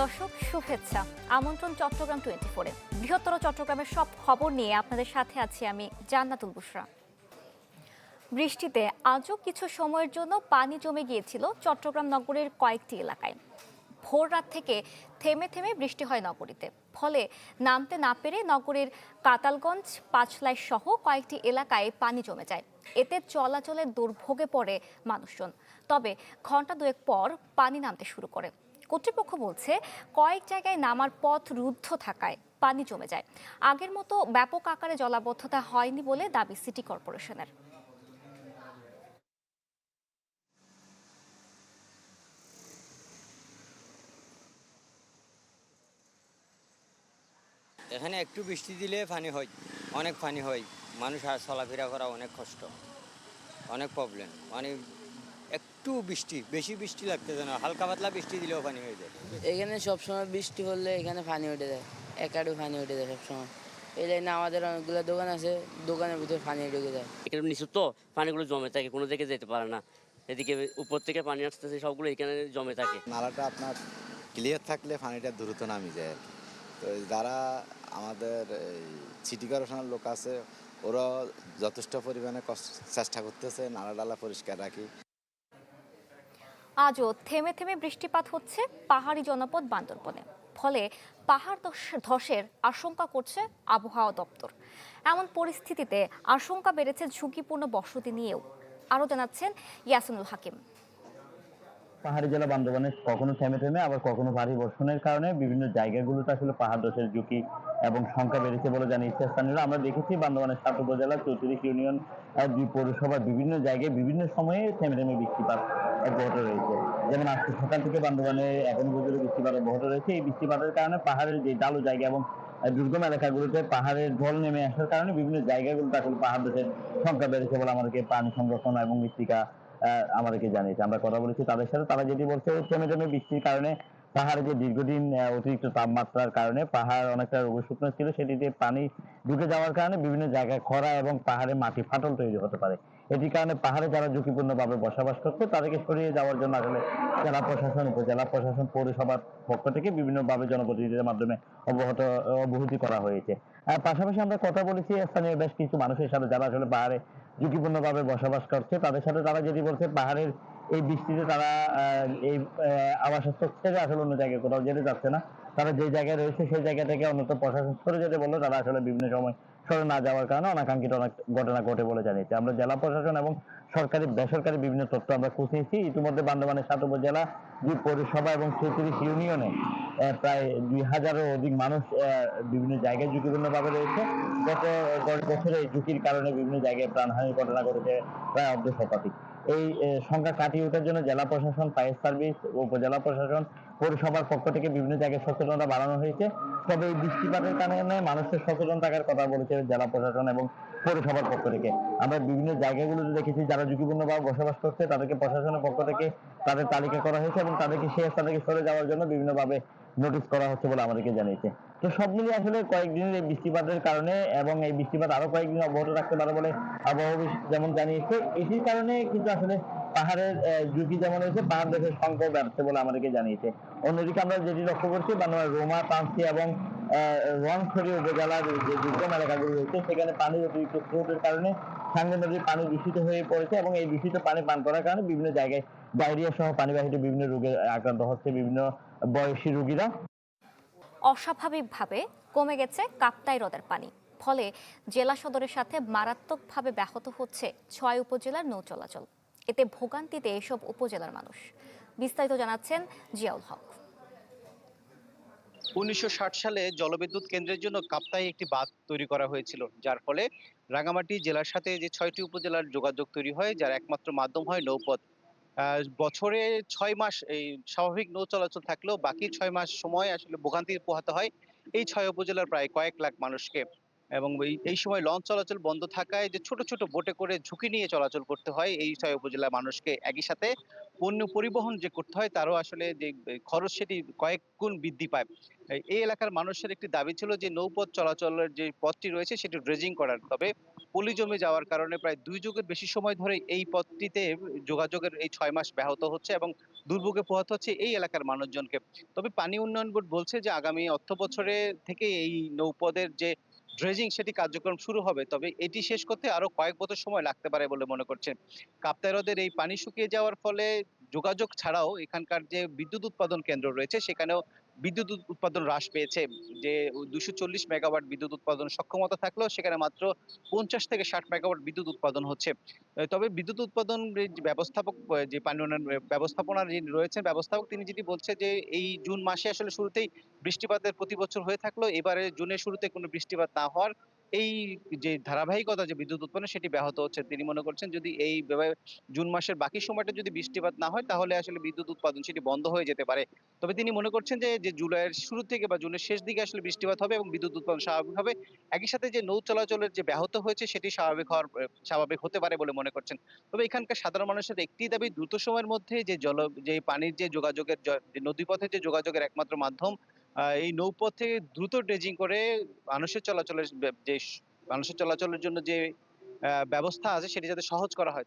দর্শক শুভেচ্ছা। আমন্ত্রণ চট্টগ্রাম 24-এ। বৃহত্তর চট্টগ্রামের সব খবর নিয়ে আপনাদের সাথে আছি আমি জান্নাতুল বুশরা। বৃষ্টিতে আজও কিছু সময়ের জন্য পানি জমে গিয়েছিল চট্টগ্রাম নগরের কয়েকটি এলাকায়। ভোর রাত থেকে থেমে থেমে বৃষ্টি হয় নগরীতে, ফলে নামতে না পেরে নগরীর কাতালগঞ্জ, পাঁচলাই সহ কয়েকটি এলাকায় পানি জমে যায়। এতে চলাচলের দুর্ভোগে পড়ে মানুষজন। তবে ঘন্টা দুয়েক পর পানি নামতে শুরু করে। কর্তৃপক্ষ বলছে কয়েক জায়গায় নামার পথ রুদ্ধ থাকায় পানি জমে যায়। আগের মতো ব্যাপক আকারে জলাবদ্ধতা হয়নি বলে দাবি সিটি কর্পোরেশনের। এখানে একটু বৃষ্টি দিলে পানি হয়, অনেক পানি হয়। মানুষ আর চলাফেরা করা অনেক কষ্ট, অনেক প্রবলেম। মানে একটু বৃষ্টি, বেশি বৃষ্টি লাগতেছে না, হালকা পাতলা বৃষ্টি দিলেও পানি হয়ে যায়। এখানে সবসময় বৃষ্টি হলে এখানে পানি উঠে যায়, একাডু পানি উঠে যায় সবসময়। এই লাইনে আমাদের অনেকগুলো দোকান আছে, দোকানের ভিতরে পানি ঢুকে যায়। এখানে নিচু তো পানিগুলো জমে থাকে, কোনো দিকে যেতে পারে না। এদিকে উপর থেকে পানি আসতেছে, সবগুলো এখানে জমে থাকে। নালাটা আপনার ক্লিয়ার থাকলে পানিটা দ্রুত নামি যায় আর কি। তো যারা আমাদের সিটি কর্পোরেশনের লোক আছে, ওরা যথেষ্ট পরিমাণে চেষ্টা করতেছে নালা ডালা পরিষ্কার রাখি। আজও থেমে থেমে বৃষ্টিপাত হচ্ছে পাহাড়ি জনপদ বান্দরবনে, ফলে পাহাড় ধসের আশঙ্কা করছে আবহাওয়া দপ্তর। এমন পরিস্থিতিতে আশঙ্কা বেড়েছে ঝুঁকিপূর্ণ বসতি নিয়েও। আরও জানাচ্ছেন ইয়াসিনুল হাকিম। পাহাড়ি জেলা বান্দরবানে কখনো থেমে থেমে আবার কখনো ভারী বর্ষণের কারণে বিভিন্ন জায়গাগুলোতে আসলে পাহাড় ধসের ঝুঁকি এবং সংখ্যা বেড়েছে বলে জানিয়েছে স্থানীয়রা। আমরা দেখেছি বান্দরবানের 7 উপজেলা 34 ইউনিয়ন 2 পৌরসভার বিভিন্ন জায়গায় বিভিন্ন সময়ে থেমে থেমে বৃষ্টিপাত অব্যাহত রয়েছে। যেমন আজকে সকাল থেকে বান্দরবানে এখন পর্যন্ত বৃষ্টিপাত অব্যাহত রয়েছে। এই বৃষ্টিপাতের কারণে পাহাড়ের যে ঢালু জায়গা এবং দুর্গম এলাকাগুলোতে পাহাড়ের ঢল নেমে আসার কারণে বিভিন্ন জায়গাগুলোতে আসলে পাহাড় ধসের সংখ্যা বেড়েছে বলে আমাদেরকে পানি সংরক্ষণ এবং মৃত্তিকা আমাদেরকে জানিয়েছে। আমরা কথা বলেছি তাদের সাথে, তারা যেটি বলছে থেমে থেমে বৃষ্টির কারণে পাহাড়ে যে দীর্ঘদিন অতিরিক্ত তাপমাত্রার কারণে পাহাড় অনেকটা রোগ শুকনো ছিল, সেটিতে পানি ঢুকে যাওয়ার কারণে বিভিন্ন জায়গায় খরা এবং পাহাড়ে মাটি ফাটল তৈরি হতে পারে। এটির কারণে পাহাড়ে যারা ঝুঁকিপূর্ণভাবে বসবাস করছে তাদেরকে সরিয়ে যাওয়ার জন্য আসলে জেলা প্রশাসন, উপজেলা প্রশাসন, পৌরসভার পক্ষ থেকে বিভিন্নভাবে জনপ্রতিনিধিদের মাধ্যমে অবহিত করা হয়েছে। পাশাপাশি আমরা কথা বলেছি স্থানীয় বেশ কিছু মানুষের সাথে যারা আসলে পাহাড়ে ঝুঁকিপূর্ণভাবে বসবাস করছে। তাদের সাথে তারা যেটি বলছে, পাহাড়ের এই বৃষ্টিতে তারা এই আবাসস্থল ছেড়ে আসলে অন্য জায়গায় কোথাও যেতে যাচ্ছে না। তারা যে জায়গায় রয়েছে সেই জায়গা থেকে অন্যত্র প্রশাসন সরে যেতে বললো, তারা আসলে বিভিন্ন সময় সরে না যাওয়ার কারণে অনাকাঙ্ক্ষিত অনেক ঘটনা ঘটে বলে জানিয়েছে। আমরা জেলা প্রশাসন এবং সরকারি বেসরকারি বিভিন্ন তথ্য আমরা খুঁজেছি। ইতিমধ্যে বান্দরবানের 7 উপজেলা, 2 পৌরসভা এবং 34 ইউনিয়নে প্রায় 2000-এরও অধিক মানুষ বিভিন্ন জায়গায় ঝুঁকিপূর্ণভাবে রয়েছে। গত বছরে এই ঝুঁকির কারণে বিভিন্ন জায়গায় প্রাণহানির ঘটনা ঘটেছে প্রায় অর্ধ শতাধিক। এই সংখ্যা কাটিয়ে ওঠার জন্য জেলা প্রশাসন, ফায়ার সার্ভিস, উপজেলা প্রশাসন, পৌরসভার পক্ষ থেকে বিভিন্ন জায়গায় সচেতনতা বাড়ানো হয়েছে। তবে এই বৃষ্টিপাতের কারণে মানুষের সচেতন থাকার কথা বলেছে জেলা প্রশাসন এবং পৌরসভার পক্ষ থেকে। আমরা বিভিন্ন জায়গাগুলোতে দেখেছি যারা ঝুঁকিপূর্ণভাবে বসবাস করছে তাদেরকে প্রশাসনের পক্ষ থেকে তাদের তালিকা করা হয়েছে এবং তাদেরকে সেই স্থান থেকে সরে যাওয়ার জন্য বিভিন্নভাবে নোটিশ করা হচ্ছে বলে আমাদেরকে জানিয়েছে। তো সব মিলিয়ে আসলে কয়েকদিনের এই বৃষ্টিপাতের কারণে এবং এই বৃষ্টিপাত আরো কয়েকদিন অব্যাহত রাখতে পারে বলে আবহাওয়া যেমন জানিয়েছে। এটির কারণে কিন্তু আসলে পাহাড়ের ঝুঁকি যেমন হয়েছে, পাহাড় ধসের সংখ্যাও বাড়ছে বলে আমাদেরকে জানিয়েছে। অন্যদিকে আমরা যেটি লক্ষ্য করছি, বান্দরবান রোমা, পাঁচটি এবং রংছড়ি উপজেলার যে দুর্গম এলাকাগুলো রয়েছে সেখানে পানির অতিরিক্ত স্রোতের কারণে সাঙ্গু নদীর পানি দূষিত হয়ে পড়েছে এবং এই দূষিত পানি পান করার কারণে বিভিন্ন জায়গায় ডায়রিয়া সহ পানিবাহিত বিভিন্ন রোগে আক্রান্ত হচ্ছে বিভিন্ন বয়সী রোগীরা। অস্বাভাবিকভাবে কমে গেছে কাপ্তাই হ্রদের পানি, ফলে জেলা সদরের সাথে মারাত্মকভাবে ব্যাহত হচ্ছে 6 উপজেলার নৌ চলাচল। এতে ভোগান্তিতে এসব উপজেলার মানুষ। বিস্তারিত জানাচ্ছেন জিয়াউল হক। 1960 সালে জলবিদ্যুৎ কেন্দ্রের জন্য কাপ্তাই একটি বাঁধ তৈরি করা হয়েছিল, যার ফলে রাঙ্গামাটি জেলার সাথে যে 6টি উপজেলার যোগাযোগ তৈরি হয়, যার একমাত্র মাধ্যম হয় নৌপথ। বছরে 6 মাস এই স্বাভাবিক নৌ চলাচল থাকলেও বাকি 6 মাস সময় আসলে ভোগান্তি পোহাতে হয় এই 6 উপজেলার প্রায় কয়েক লাখ মানুষকে। এবং এই সময় লঞ্চ চলাচল বন্ধ থাকায় যে ছোট ছোট বোটে করে ঝুঁকি নিয়ে চলাচল করতে হয় এই ৬ উপজেলার মানুষকে। একই সাথে পণ্য পরিবহন যে করতে হয় তারও আসলে যে খরচ সেটি কয়েক গুণ বৃদ্ধি পায়। এই এলাকার মানুষের একটি দাবি ছিল যে নৌপথ চলাচলের যে পথটি রয়েছে সেটি ড্রেজিং করার। তবে পলি জমে যাওয়ার কারণে প্রায় ২ যুগের বেশি সময় ধরে এই পথটিতে যোগাযোগের এই ৬ মাস ব্যাহত হচ্ছে এবং দুর্ভোগে পোহাতে হচ্ছে এই এলাকার মানুষজনকে। তবে পানি উন্নয়ন বোর্ড বলছে যে আগামী অর্থ বছরে থেকে এই নৌপথের যে ড্রেজিং সেটি কার্যক্রম শুরু হবে। তবে এটি শেষ করতে আরো কয়েক বছর সময় লাগতে পারে বলে মনে করছেন। কাপ্তাই হ্রদের এই পানি শুকিয়ে যাওয়ার ফলে যোগাযোগ ছাড়াও এখানকার যে বিদ্যুৎ উৎপাদন কেন্দ্র রয়েছে সেখানেও বিদ্যুৎ উৎপাদন হ্রাস পেয়েছে। যে ২৪০ মেগাওয়াট বিদ্যুৎ উৎপাদন সক্ষমতা থাকলেও সেখানে মাত্র ৫০ থেকে ৬০ মেগাওয়াট বিদ্যুৎ উৎপাদন হচ্ছে। তবে বিদ্যুৎ উৎপাদন যে ব্যবস্থাপক যে পানি উন্নয়ন ব্যবস্থাপনার যিনি রয়েছেন ব্যবস্থাপক তিনি যেটি বলছে যে এই জুন মাসে আসলে শুরুতেই বৃষ্টিপাতের প্রতি বছর হয়ে থাকলেও এবারে জুনের শুরুতে কোনো বৃষ্টিপাত না হওয়ার এই যে ধারাবাহিকতা যে বিদ্যুৎ উৎপাদন সেটি ব্যাহত হচ্ছে। তিনি মনে করছেন যদি এইভাবে জুন মাসের বাকি সময়টা যদি বৃষ্টিপাত না হয় তাহলে আসলে বিদ্যুৎ উৎপাদন সেটি বন্ধ হয়ে যেতে পারে। তবে তিনি মনে করছেন যে জুলাইয়ের শুরু থেকে বা জুনের শেষ দিকে আসলে বৃষ্টিপাত হবে এবং বিদ্যুৎ উৎপাদন স্বাভাবিক হবে। একই সাথে যে নৌ চলাচলের যে ব্যাহত হয়েছে সেটি স্বাভাবিক হতে পারে বলে মনে করছেন। তবে এখানকার সাধারণ মানুষের একটিই দাবি দ্রুত সময়ের মধ্যে যে পানির যে যোগাযোগের যে নদীপথে যে যোগাযোগের একমাত্র মাধ্যম এই নৌপথে দ্রুত ড্রেজিং করে মানুষের চলাচলের মানুষের চলাচলের জন্য যে ব্যবস্থা আছে সেটি যাতে সহজ করা হয়।